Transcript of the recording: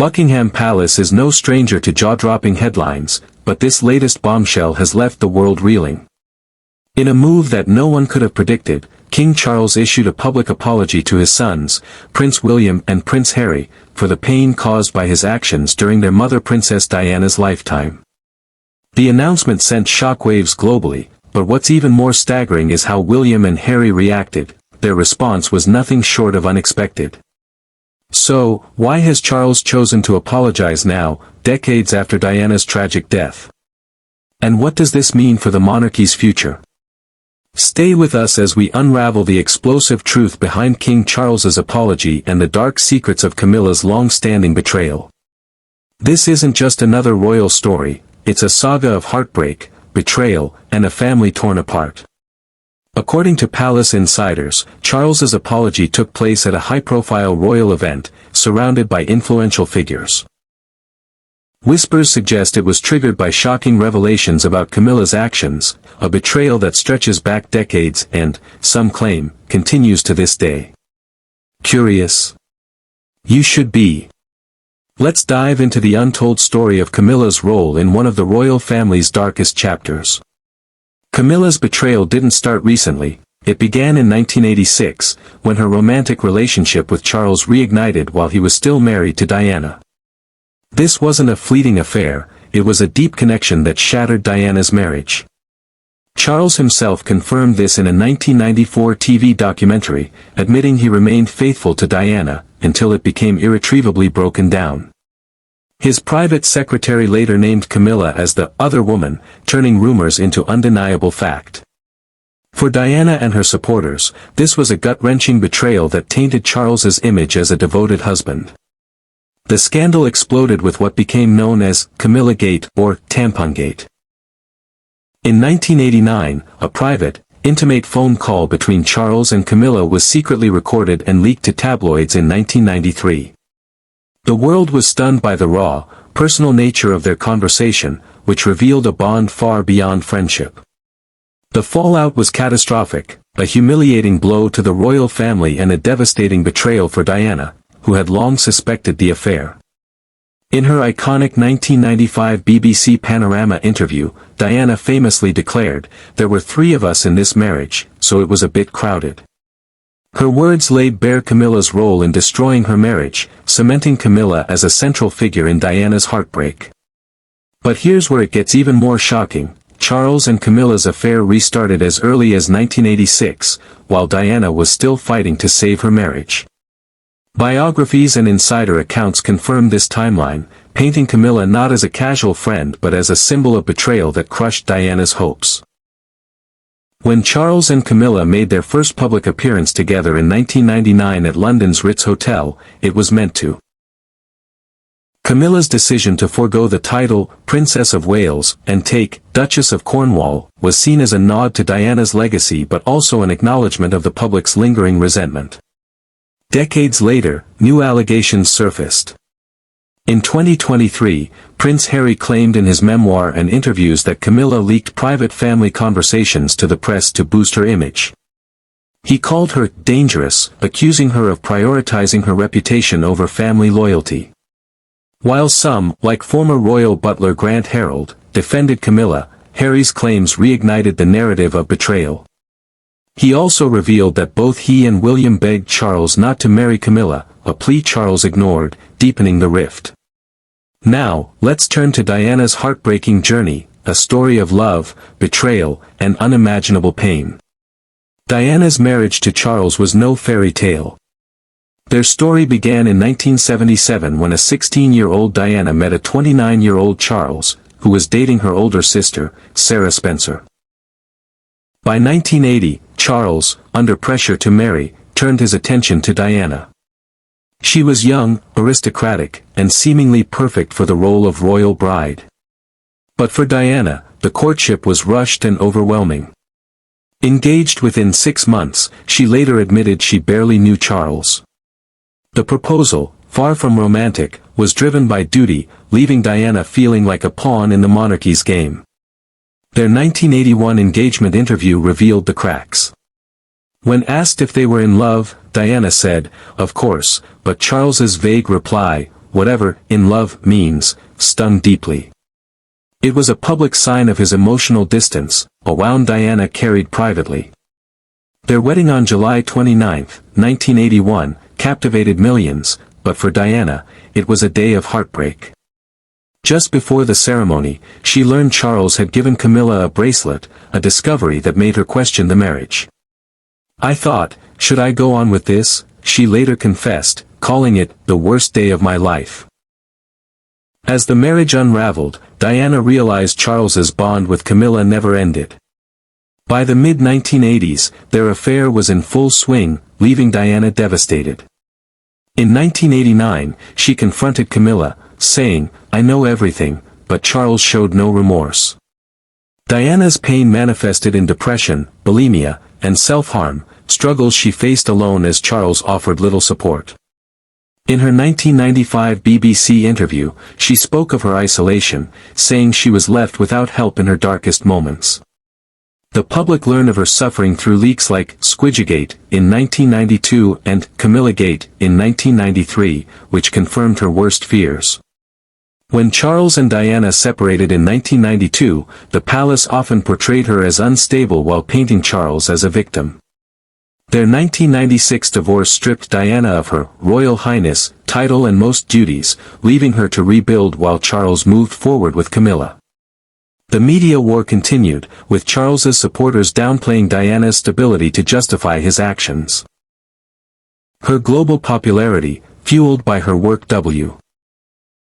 Buckingham Palace is no stranger to jaw-dropping headlines, but this latest bombshell has left the world reeling. In a move that no one could have predicted, King Charles issued a public apology to his sons, Prince William and Prince Harry, for the pain caused by his actions during their mother Princess Diana's lifetime. The announcement sent shockwaves globally, but what's even more staggering is how William and Harry reacted. Their response was nothing short of unexpected. So, why has Charles chosen to apologize now, decades after Diana's tragic death? And what does this mean for the monarchy's future? Stay with us as we unravel the explosive truth behind King Charles's apology and the dark secrets of Camilla's long-standing betrayal. This isn't just another royal story, it's a saga of heartbreak, betrayal, and a family torn apart. According to palace insiders, Charles's apology took place at a high-profile royal event, surrounded by influential figures. Whispers suggest it was triggered by shocking revelations about Camilla's actions, a betrayal that stretches back decades and, some claim, continues to this day. Curious? You should be. Let's dive into the untold story of Camilla's role in one of the royal family's darkest chapters. Camilla's betrayal didn't start recently. It began in 1986, when her romantic relationship with Charles reignited while he was still married to Diana. This wasn't a fleeting affair, it was a deep connection that shattered Diana's marriage. Charles himself confirmed this in a 1994 TV documentary, admitting he remained faithful to Diana, until it became irretrievably broken down. His private secretary later named Camilla as the other woman, turning rumors into undeniable fact. For Diana and her supporters, this was a gut-wrenching betrayal that tainted Charles's image as a devoted husband. The scandal exploded with what became known as Camilla-gate or Tampon-gate. In 1989, a private, intimate phone call between Charles and Camilla was secretly recorded and leaked to tabloids in 1993. The world was stunned by the raw, personal nature of their conversation, which revealed a bond far beyond friendship. The fallout was catastrophic, a humiliating blow to the royal family and a devastating betrayal for Diana, who had long suspected the affair. In her iconic 1995 BBC Panorama interview, Diana famously declared, "There were 3 of us in this marriage, so it was a bit crowded." Her words laid bare Camilla's role in destroying her marriage, cementing Camilla as a central figure in Diana's heartbreak. But here's where it gets even more shocking. Charles and Camilla's affair restarted as early as 1986, while Diana was still fighting to save her marriage. Biographies and insider accounts confirm this timeline, painting Camilla not as a casual friend but as a symbol of betrayal that crushed Diana's hopes. When Charles and Camilla made their first public appearance together in 1999 at London's Ritz Hotel, it was meant to. Camilla's decision to forego the title, Princess of Wales, and take, Duchess of Cornwall, was seen as a nod to Diana's legacy but also an acknowledgement of the public's lingering resentment. Decades later, new allegations surfaced. In 2023, Prince Harry claimed in his memoir and interviews that Camilla leaked private family conversations to the press to boost her image. He called her dangerous, accusing her of prioritizing her reputation over family loyalty. While some, like former royal butler Grant Harold, defended Camilla, Harry's claims reignited the narrative of betrayal. He also revealed that both he and William begged Charles not to marry Camilla, a plea Charles ignored, deepening the rift. Now, let's turn to Diana's heartbreaking journey, a story of love, betrayal, and unimaginable pain. Diana's marriage to Charles was no fairy tale. Their story began in 1977 when a 16-year-old Diana met a 29-year-old Charles, who was dating her older sister, Sarah Spencer. By 1980, Charles, under pressure to marry, turned his attention to Diana. She was young, aristocratic, and seemingly perfect for the role of royal bride. But for Diana, the courtship was rushed and overwhelming. Engaged within 6 months, she later admitted she barely knew Charles. The proposal, far from romantic, was driven by duty, leaving Diana feeling like a pawn in the monarchy's game. Their 1981 engagement interview revealed the cracks. When asked if they were in love, Diana said, "Of course," but Charles's vague reply, whatever in love means, stung deeply. It was a public sign of his emotional distance, a wound Diana carried privately. Their wedding on July 29, 1981, captivated millions, but for Diana, it was a day of heartbreak. Just before the ceremony, she learned Charles had given Camilla a bracelet, a discovery that made her question the marriage. "I thought, should I go on with this?" she later confessed, calling it the worst day of my life. As the marriage unraveled, Diana realized Charles's bond with Camilla never ended. By the mid-1980s, their affair was in full swing, leaving Diana devastated. In 1989, she confronted Camilla, saying, "I know everything," but Charles showed no remorse. Diana's pain manifested in depression, bulimia, and self-harm, struggles she faced alone as Charles offered little support. In her 1995 BBC interview, she spoke of her isolation, saying she was left without help in her darkest moments. The public learned of her suffering through leaks like Squidgygate in 1992 and Camillagate in 1993, which confirmed her worst fears. When Charles and Diana separated in 1992, the palace often portrayed her as unstable while painting Charles as a victim. Their 1996 divorce stripped Diana of her Royal Highness title and most duties, leaving her to rebuild while Charles moved forward with Camilla. The media war continued, with Charles's supporters downplaying Diana's stability to justify his actions. Her global popularity, fueled by her work W.